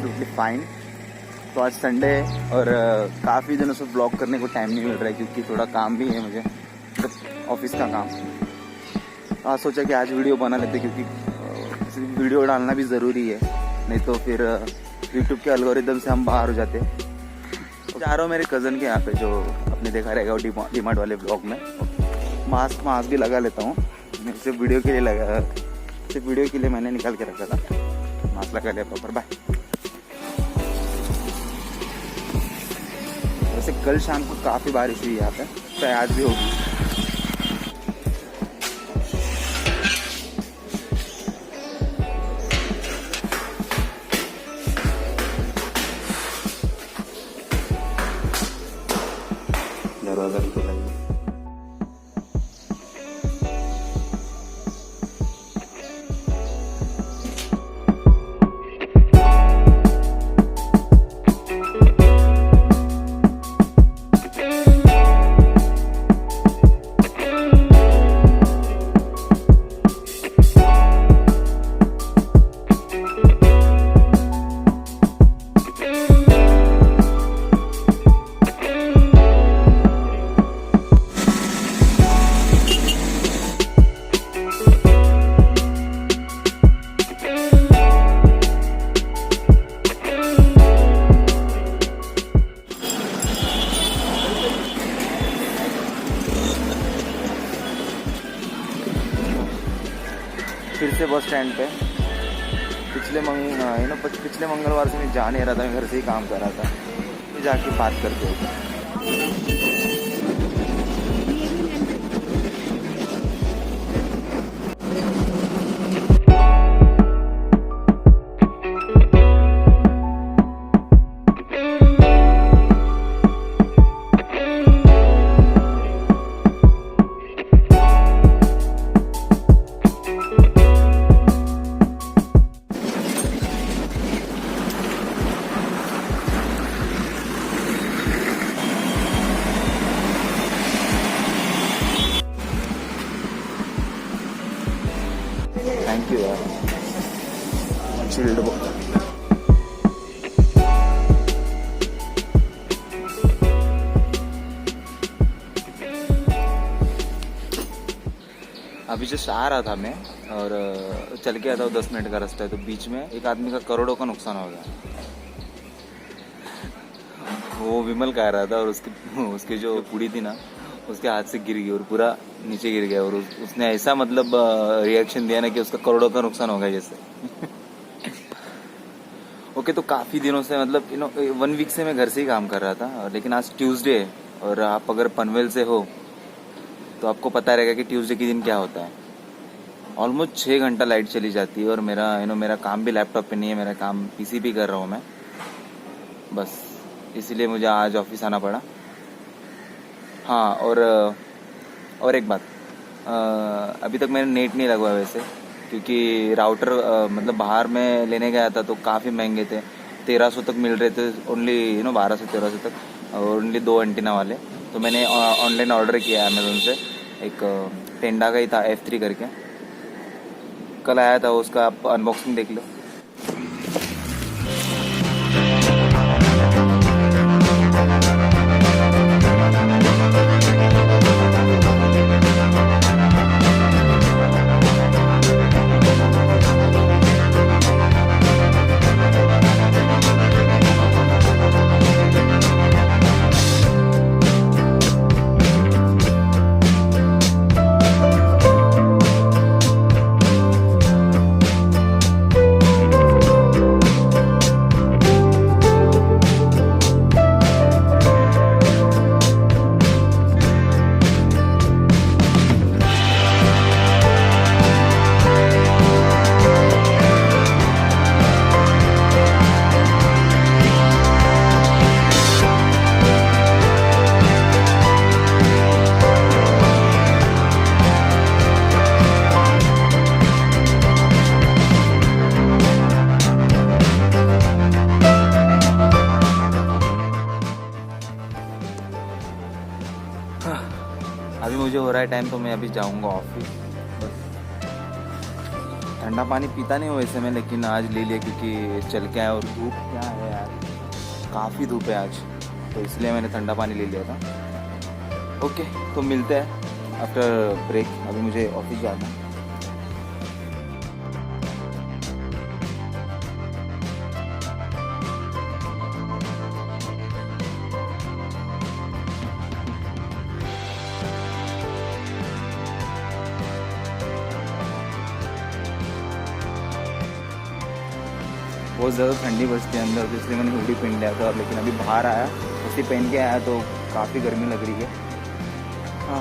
Absolutely fine. तो आज Sunday है और काफ़ी दिनों से ब्लॉग करने को टाइम नहीं मिल रहा है क्योंकि थोड़ा काम भी है मुझे, मतलब ऑफिस का काम। आज सोचा कि आज वीडियो बना लेते क्योंकि वीडियो डालना भी ज़रूरी है, नहीं तो फिर यूट्यूब के एल्गोरिदम से हम बाहर हो जाते हैं। जा रहा हूँ मेरे कज़न के यहाँ पे, जो आपने देखा रहेगा डीमार्ट वाले ब्लॉग में। मास्क भी लगा लेता हूँ, सिर्फ वीडियो के लिए सिर्फ वीडियो के लिए मैंने निकाल के रखा था। मास्क लगा लिया प्रॉपर। बाय। वैसे कल शाम को काफ़ी बारिश हुई यहाँ पे, तो आज भी होगी। दरवाजा भी खुला है। फिर से बस स्टैंड पे पिछले मंगलवार से मैं जा नहीं रहा था, मैं घर से ही काम कर रहा था। फिर जाके बात करते हैं। थैंक यू यार, चिल्ड बहुत। अभी जस्ट आ रहा था मैं और चल के आता हूँ, 10 मिनट का रास्ता है। तो बीच में एक आदमी का करोड़ों का नुकसान हो गया। वो विमल कह रहा था और उसकी जो पूड़ी थी ना, उसके हाथ से गिर गई और पूरा नीचे गिर गया। और उसने ऐसा मतलब रिएक्शन दिया ना कि उसका करोड़ों का नुकसान हो गया जैसे। ओके, तो काफ़ी दिनों से मतलब 1 वीक से मैं घर से ही काम कर रहा था, लेकिन आज ट्यूसडे है और आप अगर पनवेल से हो तो आपको पता रहेगा कि ट्यूसडे के दिन क्या होता है। ऑलमोस्ट 6 घंटा लाइट चली जाती है और मेरा काम भी लैपटॉप पे नहीं है, मेरा काम पीसी पे कर रहा हूँ मैं। बस इसीलिए मुझे आज ऑफिस आना पड़ा। हाँ, और एक बात, अभी तक मैंने नेट नहीं लगवाया वैसे, क्योंकि राउटर मतलब बाहर में लेने गया था तो काफ़ी महंगे थे। 1300 तक मिल रहे थे ओनली, 1200-1300 तक, और ओनली 2 एंटीना वाले। तो मैंने ऑनलाइन ऑर्डर किया अमेज़ोन से, एक पेंडा का ही था F3 करके, कल आया था। उसका आप अनबॉक्सिंग देख लो। अभी मुझे हो रहा है टाइम, तो मैं अभी जाऊंगा ऑफिस। बस ठंडा पानी पीता नहीं हूँ वैसे मैं, लेकिन आज ले लिया क्योंकि चल के आया और धूप क्या है यार, काफ़ी धूप है आज, तो इसलिए मैंने ठंडा पानी ले लिया था। ओके, तो मिलते हैं आफ्टर ब्रेक, अभी मुझे ऑफिस जाना है। बहुत ज़्यादा ठंडी बजती है अंदर, तो इसलिए मैंने हुडी पहन लिया था, लेकिन अभी बाहर आया उसी पहन के आया तो काफ़ी गर्मी लग रही है। हाँ,